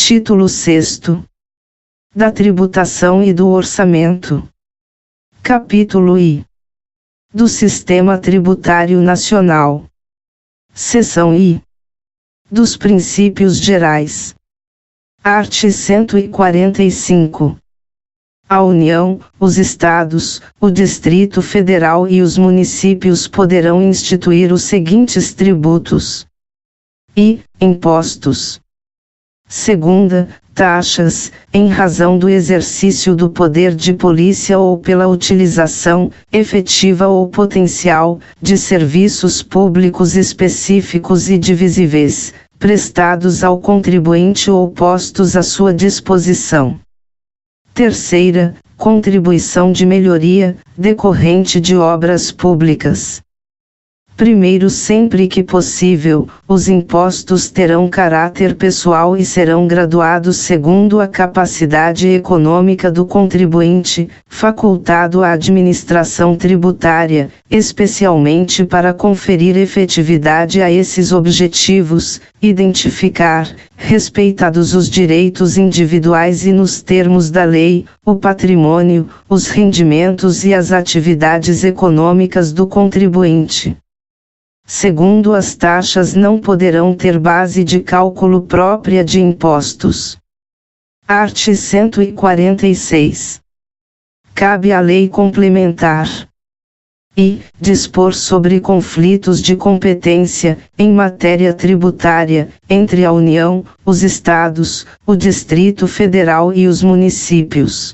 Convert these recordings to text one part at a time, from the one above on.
Título 6º. Da tributação e do orçamento. Capítulo I. Do Sistema Tributário Nacional. Seção I. Dos Princípios Gerais. Art. 145. A União, os Estados, o Distrito Federal e os municípios poderão instituir os seguintes tributos. I. Impostos. Segunda, taxas, em razão do exercício do poder de polícia ou pela utilização, efetiva ou potencial, de serviços públicos específicos e divisíveis, prestados ao contribuinte ou postos à sua disposição. Terceira, contribuição de melhoria, decorrente de obras públicas. Primeiro, sempre que possível, os impostos terão caráter pessoal e serão graduados segundo a capacidade econômica do contribuinte, facultado à administração tributária, especialmente para conferir efetividade a esses objetivos, identificar, respeitados os direitos individuais e nos termos da lei, o patrimônio, os rendimentos e as atividades econômicas do contribuinte. Segundo, as taxas não poderão ter base de cálculo própria de impostos. Art. 146. Cabe à lei complementar. I. Dispor sobre conflitos de competência, em matéria tributária, entre a União, os Estados, o Distrito Federal e os municípios.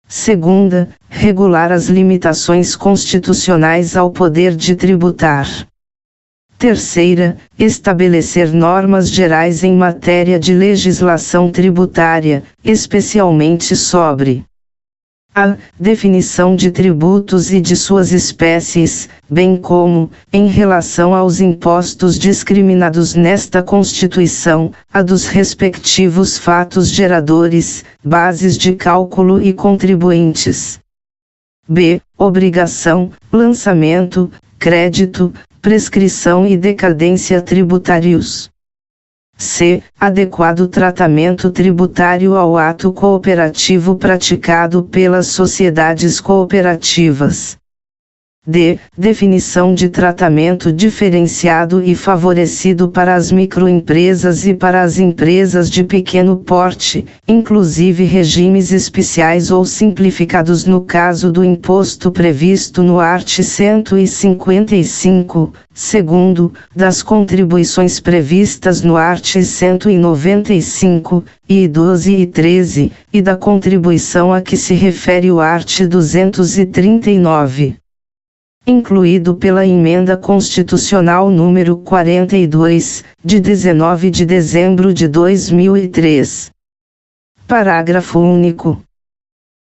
Segunda, regular as limitações constitucionais ao poder de tributar. Terceira, estabelecer normas gerais em matéria de legislação tributária, especialmente sobre a definição de tributos e de suas espécies, bem como, em relação aos impostos discriminados nesta Constituição, a dos respectivos fatos geradores, bases de cálculo e contribuintes. B. Obrigação, lançamento, crédito, prescrição e decadência tributários. C. Adequado tratamento tributário ao ato cooperativo praticado pelas sociedades cooperativas. D. Definição de tratamento diferenciado e favorecido para as microempresas e para as empresas de pequeno porte, inclusive regimes especiais ou simplificados no caso do imposto previsto no art. 155, segundo, das contribuições previstas no art. 195, e 12 e 13, e da contribuição a que se refere o art. 239. Incluído pela Emenda Constitucional número 42, de 19 de dezembro de 2003. Parágrafo único.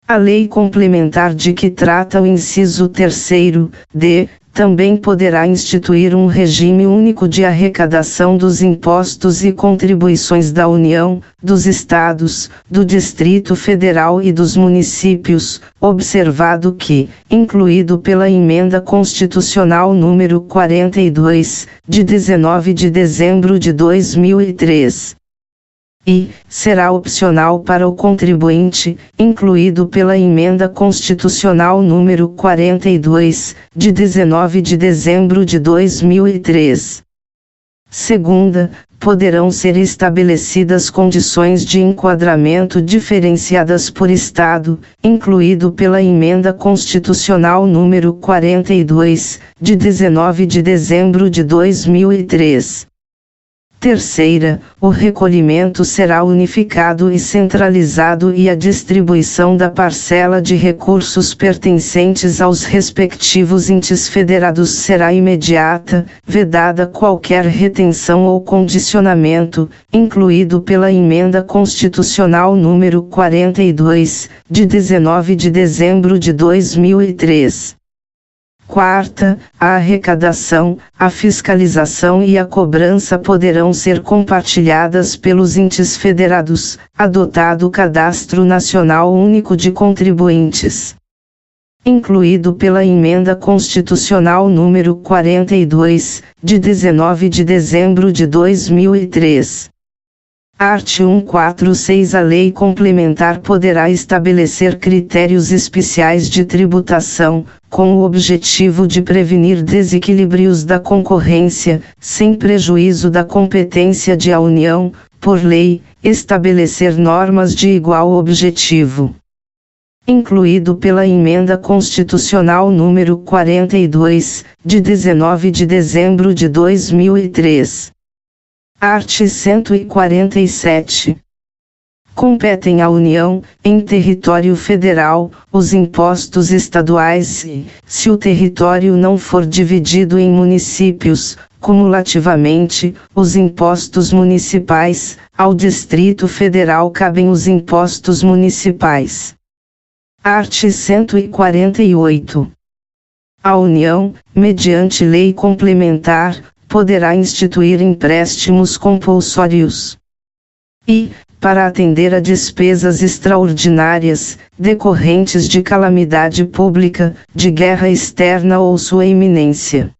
A lei complementar de que trata o inciso 3º, d, também poderá instituir um regime único de arrecadação dos impostos e contribuições da União, dos Estados, do Distrito Federal e dos municípios, observado que, incluído pela Emenda Constitucional número 42, de 19 de dezembro de 2003. E, será opcional para o contribuinte, incluído pela Emenda Constitucional número 42, de 19 de dezembro de 2003. Segunda, poderão ser estabelecidas condições de enquadramento diferenciadas por Estado, incluído pela Emenda Constitucional número 42, de 19 de dezembro de 2003. Terceira, o recolhimento será unificado e centralizado e a distribuição da parcela de recursos pertencentes aos respectivos entes federados será imediata, vedada qualquer retenção ou condicionamento, incluído pela Emenda Constitucional número 42, de 19 de dezembro de 2003. Quarta, a arrecadação, a fiscalização e a cobrança poderão ser compartilhadas pelos entes federados, adotado o Cadastro Nacional Único de Contribuintes. Incluído pela Emenda Constitucional número 42, de 19 de dezembro de 2003. Art. 146. A lei complementar poderá estabelecer critérios especiais de tributação, com o objetivo de prevenir desequilíbrios da concorrência, sem prejuízo da competência de a União, por lei, estabelecer normas de igual objetivo. Incluído pela Emenda Constitucional número 42, de 19 de dezembro de 2003. Art. 147. Competem à União, em território federal, os impostos estaduais e, se o território não for dividido em municípios, cumulativamente, os impostos municipais. Ao Distrito Federal cabem os impostos municipais. Art. 148. A União, mediante lei complementar, poderá instituir empréstimos compulsórios. E, para atender a despesas extraordinárias, decorrentes de calamidade pública, de guerra externa ou sua iminência.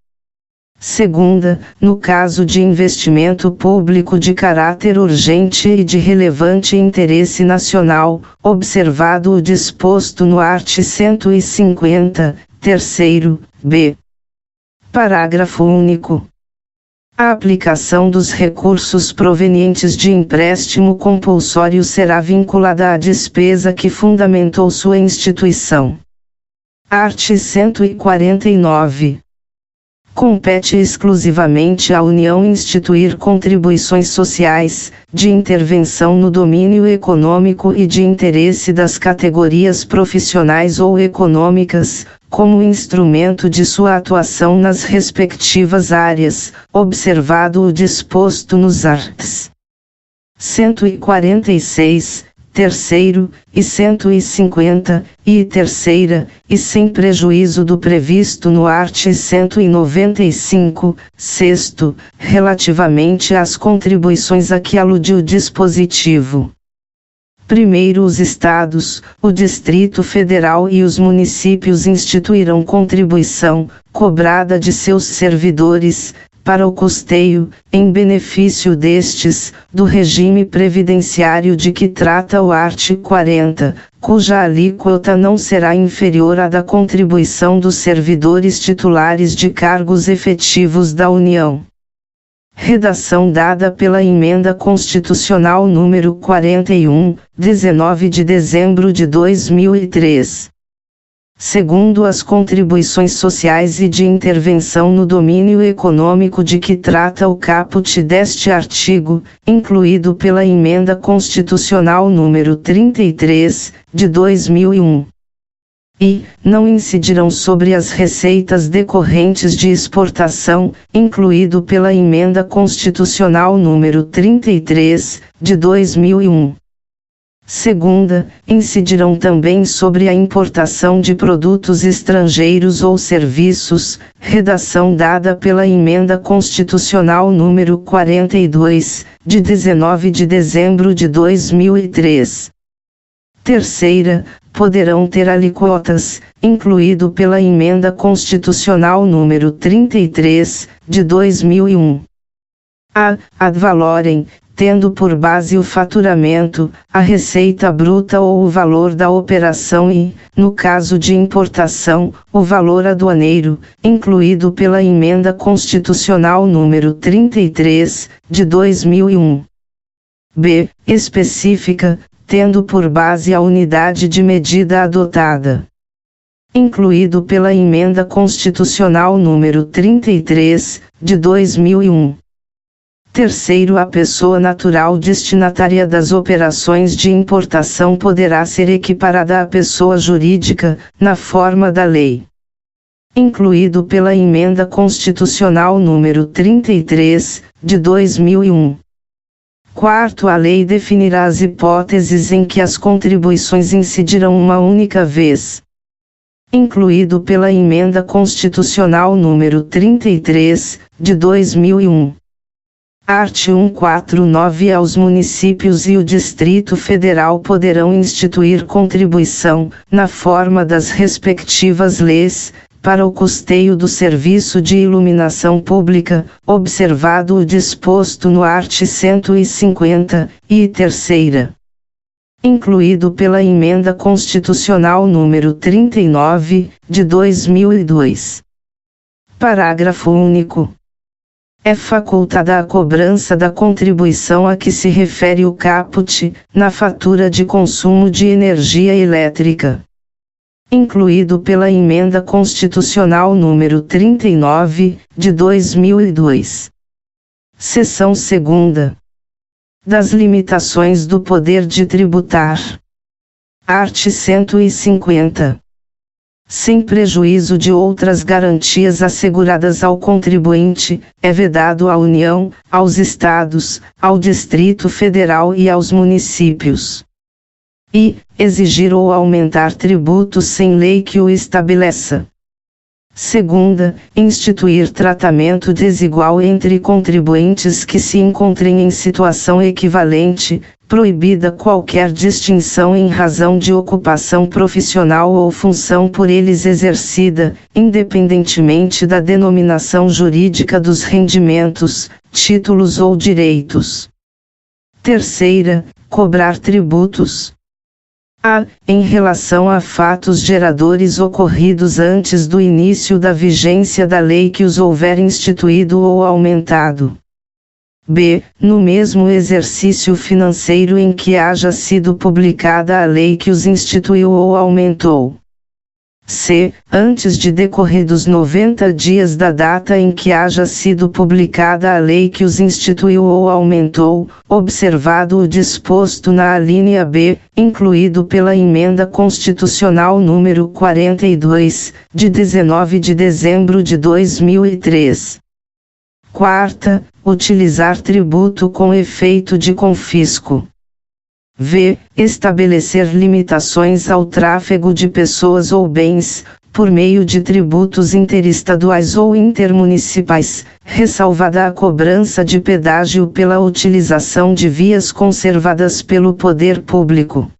Segunda, no caso de investimento público de caráter urgente e de relevante interesse nacional, observado o disposto no art. 150, terceiro, b. Parágrafo único. A aplicação dos recursos provenientes de empréstimo compulsório será vinculada à despesa que fundamentou sua instituição. Art. 149. Compete exclusivamente à União instituir contribuições sociais, de intervenção no domínio econômico e de interesse das categorias profissionais ou econômicas, como instrumento de sua atuação nas respectivas áreas, observado o disposto nos arts. 146, terceiro, e 150, e terceira, e sem prejuízo do previsto no art. 195, sexto, relativamente às contribuições a que alude o dispositivo. Primeiro, os Estados, o Distrito Federal e os municípios instituirão contribuição, cobrada de seus servidores, para o custeio, em benefício destes, do regime previdenciário de que trata o art. 40, cuja alíquota não será inferior à da contribuição dos servidores titulares de cargos efetivos da União. Redação dada pela Emenda Constitucional número 41, 19 de dezembro de 2003. Segundo as contribuições sociais e de intervenção no domínio econômico de que trata o caput deste artigo, incluído pela Emenda Constitucional número 33, de 2001. E, não incidirão sobre as receitas decorrentes de exportação, incluído pela Emenda Constitucional número 33, de 2001. Segunda, incidirão também sobre a importação de produtos estrangeiros ou serviços, redação dada pela Emenda Constitucional número 42, de 19 de dezembro de 2003. Terceira, poderão ter alíquotas, incluído pela Emenda Constitucional número 33, de 2001. Ad valorem, tendo por base o faturamento, a receita bruta ou o valor da operação e, no caso de importação, o valor aduaneiro, incluído pela Emenda Constitucional número 33, de 2001. B. Específica, tendo por base a unidade de medida adotada. Incluído pela Emenda Constitucional número 33, de 2001. Terceiro, a pessoa natural destinatária das operações de importação poderá ser equiparada à pessoa jurídica, na forma da lei. Incluído pela Emenda Constitucional número 33, de 2001. Quarto, a lei definirá as hipóteses em que as contribuições incidirão uma única vez. Incluído pela Emenda Constitucional número 33, de 2001. Art. 149. Aos municípios e o Distrito Federal poderão instituir contribuição, na forma das respectivas leis, para o custeio do serviço de iluminação pública, observado o disposto no art. 150, e terceira. Incluído pela Emenda Constitucional número 39, de 2002. Parágrafo único. É facultada a cobrança da contribuição a que se refere o caput, na fatura de consumo de energia elétrica. Incluído pela Emenda Constitucional número 39, de 2002. Seção 2ª. Das limitações do poder de tributar. Art. 150. Sem prejuízo de outras garantias asseguradas ao contribuinte, é vedado à União, aos Estados, ao Distrito Federal e aos municípios. E, exigir ou aumentar tributos sem lei que o estabeleça. Segunda, instituir tratamento desigual entre contribuintes que se encontrem em situação equivalente, proibida qualquer distinção em razão de ocupação profissional ou função por eles exercida, independentemente da denominação jurídica dos rendimentos, títulos ou direitos. Terceira, cobrar tributos. A. Em relação a fatos geradores ocorridos antes do início da vigência da lei que os houver instituído ou aumentado. B. No mesmo exercício financeiro em que haja sido publicada a lei que os instituiu ou aumentou. C. Antes de decorridos 90 dias da data em que haja sido publicada a lei que os instituiu ou aumentou, observado o disposto na alínea B, incluído pela Emenda Constitucional número 42, de 19 de dezembro de 2003. Quarta, utilizar tributo com efeito de confisco. V. Estabelecer limitações ao tráfego de pessoas ou bens, por meio de tributos interestaduais ou intermunicipais, ressalvada a cobrança de pedágio pela utilização de vias conservadas pelo poder público.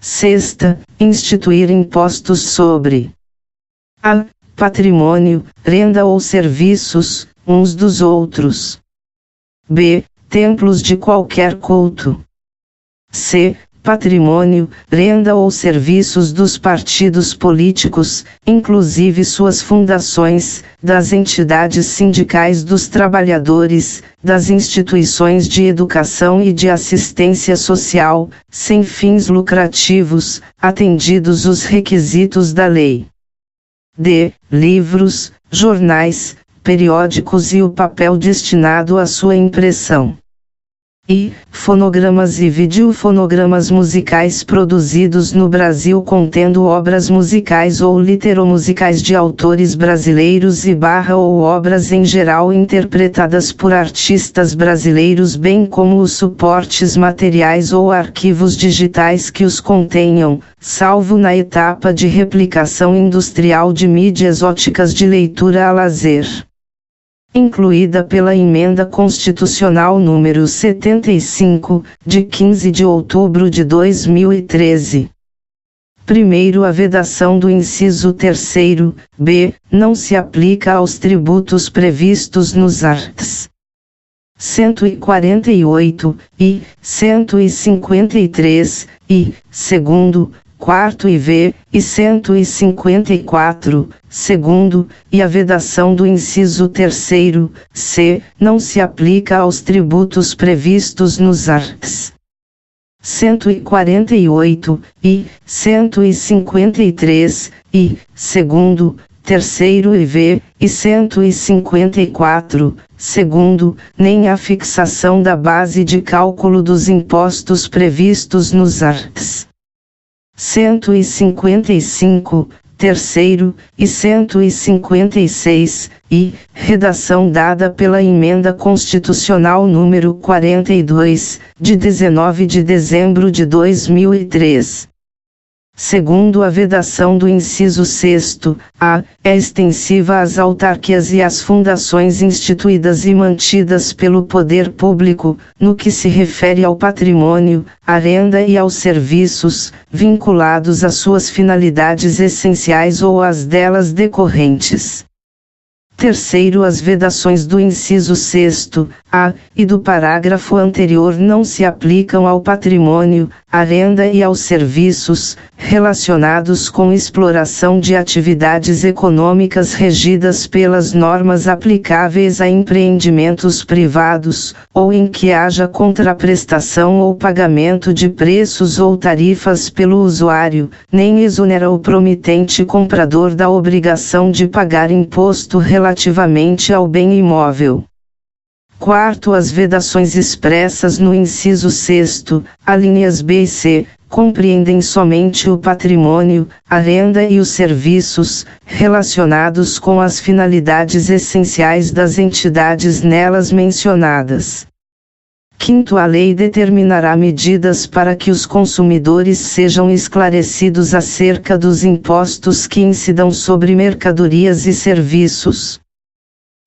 Sexta, instituir impostos sobre a. Patrimônio, renda ou serviços, uns dos outros. B. Templos de qualquer culto. C. Patrimônio, renda ou serviços dos partidos políticos, inclusive suas fundações, das entidades sindicais dos trabalhadores, das instituições de educação e de assistência social, sem fins lucrativos, atendidos os requisitos da lei. D. Livros, jornais, periódicos e o papel destinado à sua impressão. E. Fonogramas e videofonogramas musicais produzidos no Brasil contendo obras musicais ou literomusicais de autores brasileiros ou obras em geral interpretadas por artistas brasileiros, bem como os suportes materiais ou arquivos digitais que os contenham, salvo na etapa de replicação industrial de mídias óticas de leitura a lazer. Incluída pela Emenda Constitucional número 75, de 15 de outubro de 2013. Primeiro, a vedação do inciso 3º, b, não se aplica aos tributos previstos nos arts. 148, e 153, e, segundo, quarto e v, e 154, segundo, e a vedação do inciso 3º, c, não se aplica aos tributos previstos nos arts. 148, e 153, e, segundo, terceiro e v, e 154, segundo, nem a fixação da base de cálculo dos impostos previstos nos arts. 155, terceiro, e 156, e, redação dada pela Emenda Constitucional número 42, de 19 de dezembro de 2003. Segundo a vedação do inciso 6º, é extensiva às autarquias e às fundações instituídas e mantidas pelo poder público, no que se refere ao patrimônio, à renda e aos serviços, vinculados às suas finalidades essenciais ou às delas decorrentes. Terceiro, as vedações do inciso 6º, e do parágrafo anterior não se aplicam ao patrimônio, à renda e aos serviços, relacionados com exploração de atividades econômicas regidas pelas normas aplicáveis a empreendimentos privados, ou em que haja contraprestação ou pagamento de preços ou tarifas pelo usuário, nem exonera o promitente comprador da obrigação de pagar imposto relativamente ao bem imóvel. Quarto, as vedações expressas no inciso 6º, alíneas B e C, compreendem somente o patrimônio, a renda e os serviços, relacionados com as finalidades essenciais das entidades nelas mencionadas. Quinto, a lei determinará medidas para que os consumidores sejam esclarecidos acerca dos impostos que incidam sobre mercadorias e serviços.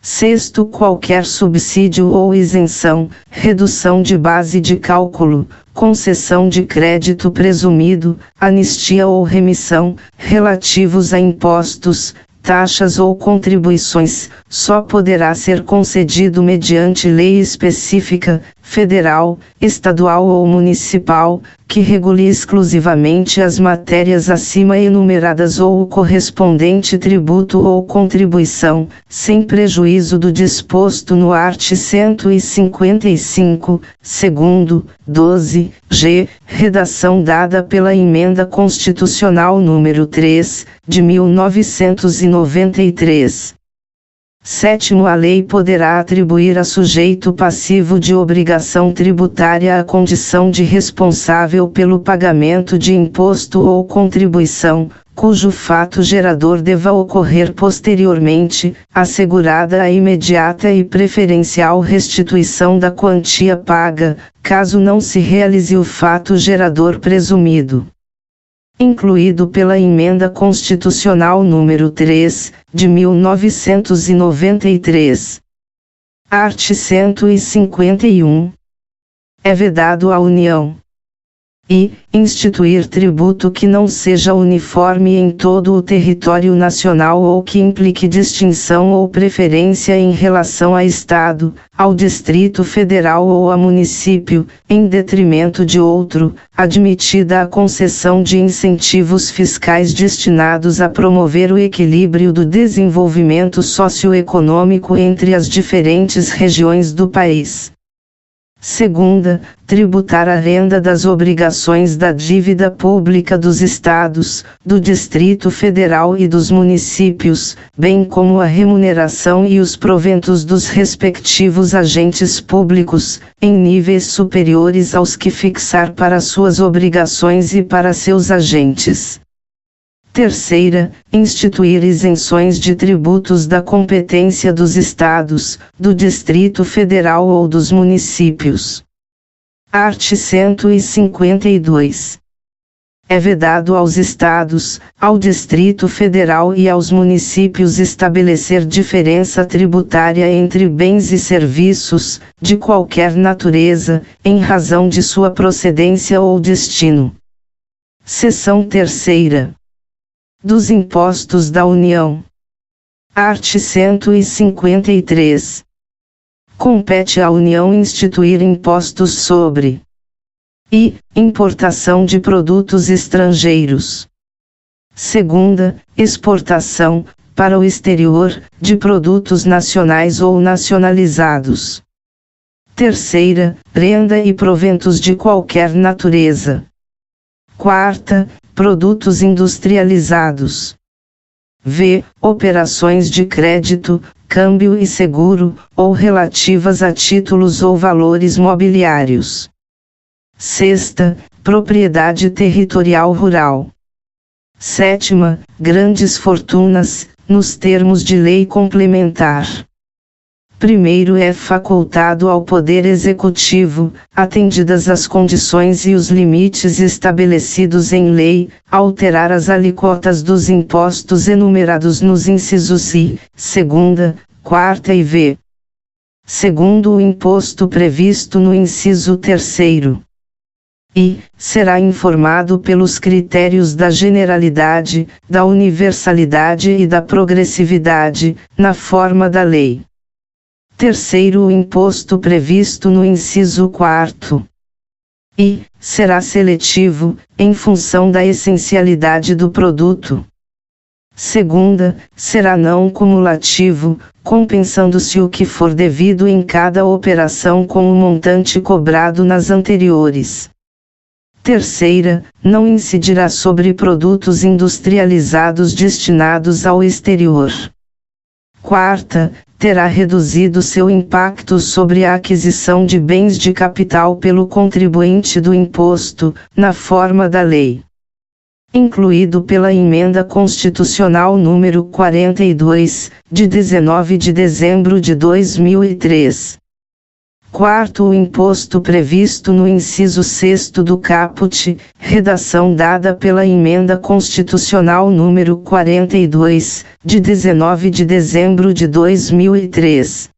Sexto, qualquer subsídio ou isenção, redução de base de cálculo, concessão de crédito presumido, anistia ou remissão, relativos a impostos, taxas ou contribuições, só poderá ser concedido mediante lei específica, federal, estadual ou municipal, que regule exclusivamente as matérias acima enumeradas ou o correspondente tributo ou contribuição, sem prejuízo do disposto no art. 155, segundo, 12-G, redação dada pela Emenda Constitucional número 3, de 1993. Sétimo, a lei poderá atribuir a sujeito passivo de obrigação tributária a condição de responsável pelo pagamento de imposto ou contribuição, cujo fato gerador deva ocorrer posteriormente, assegurada a imediata e preferencial restituição da quantia paga, caso não se realize o fato gerador presumido. Incluído pela Emenda Constitucional número 3, de 1993. Art. 151. É vedado à União e instituir tributo que não seja uniforme em todo o território nacional ou que implique distinção ou preferência em relação a Estado, ao Distrito Federal ou a município, em detrimento de outro, admitida a concessão de incentivos fiscais destinados a promover o equilíbrio do desenvolvimento socioeconômico entre as diferentes regiões do país. Segunda, tributar a renda das obrigações da dívida pública dos Estados, do Distrito Federal e dos municípios, bem como a remuneração e os proventos dos respectivos agentes públicos, em níveis superiores aos que fixar para suas obrigações e para seus agentes. Terceira, instituir isenções de tributos da competência dos Estados, do Distrito Federal ou dos municípios. Art. 152. É vedado aos Estados, ao Distrito Federal e aos municípios estabelecer diferença tributária entre bens e serviços, de qualquer natureza, em razão de sua procedência ou destino. Seção 3ª. Dos Impostos da União. Art. 153. Compete à União instituir impostos sobre e importação de produtos estrangeiros. Segunda, exportação, para o exterior, de produtos nacionais ou nacionalizados. Terceira, renda e proventos de qualquer natureza. Quarta, produtos industrializados. V. Operações de crédito, câmbio e seguro, ou relativas a títulos ou valores mobiliários. Sexta, propriedade territorial rural. Sétima, grandes fortunas, nos termos de lei complementar. primeiro é facultado ao Poder Executivo, atendidas as condições e os limites estabelecidos em lei, alterar as alíquotas dos impostos enumerados nos incisos I, segunda, quarta e V. Segundo o imposto previsto no inciso terceiro. E, será informado pelos critérios da generalidade, da universalidade e da progressividade, na forma da lei. Terceiro, o imposto previsto no inciso quarto. E, será seletivo, em função da essencialidade do produto. Segunda, será não cumulativo, compensando-se o que for devido em cada operação com o montante cobrado nas anteriores. Terceira, não incidirá sobre produtos industrializados destinados ao exterior. Quarta, terá reduzido seu impacto sobre a aquisição de bens de capital pelo contribuinte do imposto, na forma da lei. Incluído pela Emenda Constitucional número 42, de 19 de dezembro de 2003. Quarto, o imposto previsto no inciso 6º do caput, redação dada pela Emenda Constitucional número 42, de 19 de dezembro de 2003.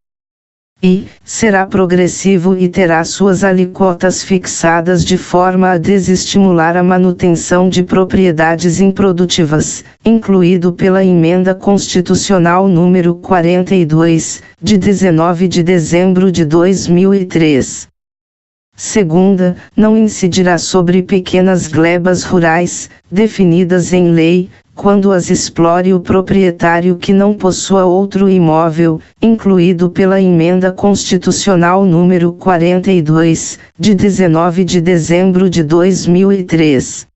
E, será progressivo e terá suas alíquotas fixadas de forma a desestimular a manutenção de propriedades improdutivas, incluído pela Emenda Constitucional número 42, de 19 de dezembro de 2003. Segunda, não incidirá sobre pequenas glebas rurais, definidas em lei, quando as explore o proprietário que não possua outro imóvel, incluído pela Emenda Constitucional número 42, de 19 de dezembro de 2003.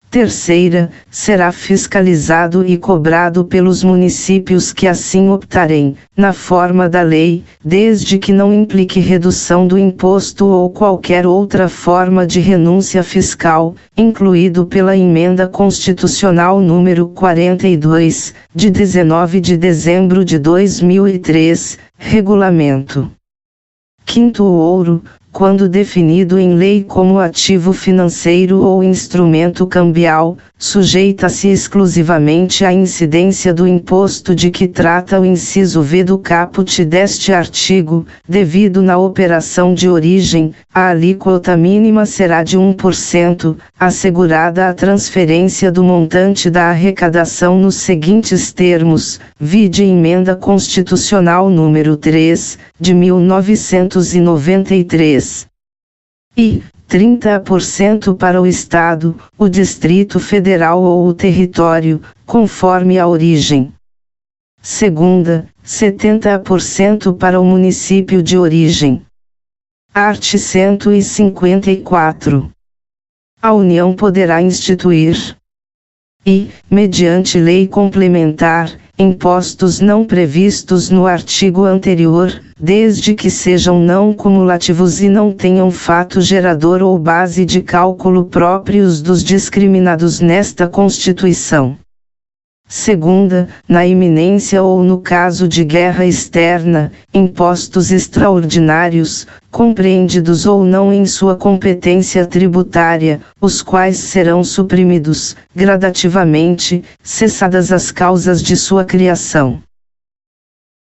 Terceira, será fiscalizado e cobrado pelos municípios que assim optarem, na forma da lei, desde que não implique redução do imposto ou qualquer outra forma de renúncia fiscal, incluído pela Emenda Constitucional número 42, de 19 de dezembro de 2003, Regulamento. Quinto, o ouro, quando definido em lei como ativo financeiro ou instrumento cambial, sujeita-se exclusivamente à incidência do imposto de que trata o inciso V do caput deste artigo, devido na operação de origem, a alíquota mínima será de 1%, assegurada a transferência do montante da arrecadação nos seguintes termos, vide Emenda Constitucional número 3, de 1993. E 30% para o Estado, o Distrito Federal ou o território, conforme a origem. Segunda, 70% para o município de origem. Art. 154. A União poderá instituir e, mediante lei complementar, impostos não previstos no artigo anterior, desde que sejam não cumulativos e não tenham fato gerador ou base de cálculo próprios dos discriminados nesta Constituição. Segunda, na iminência ou no caso de guerra externa, impostos extraordinários, compreendidos ou não em sua competência tributária, os quais serão suprimidos, gradativamente, cessadas as causas de sua criação.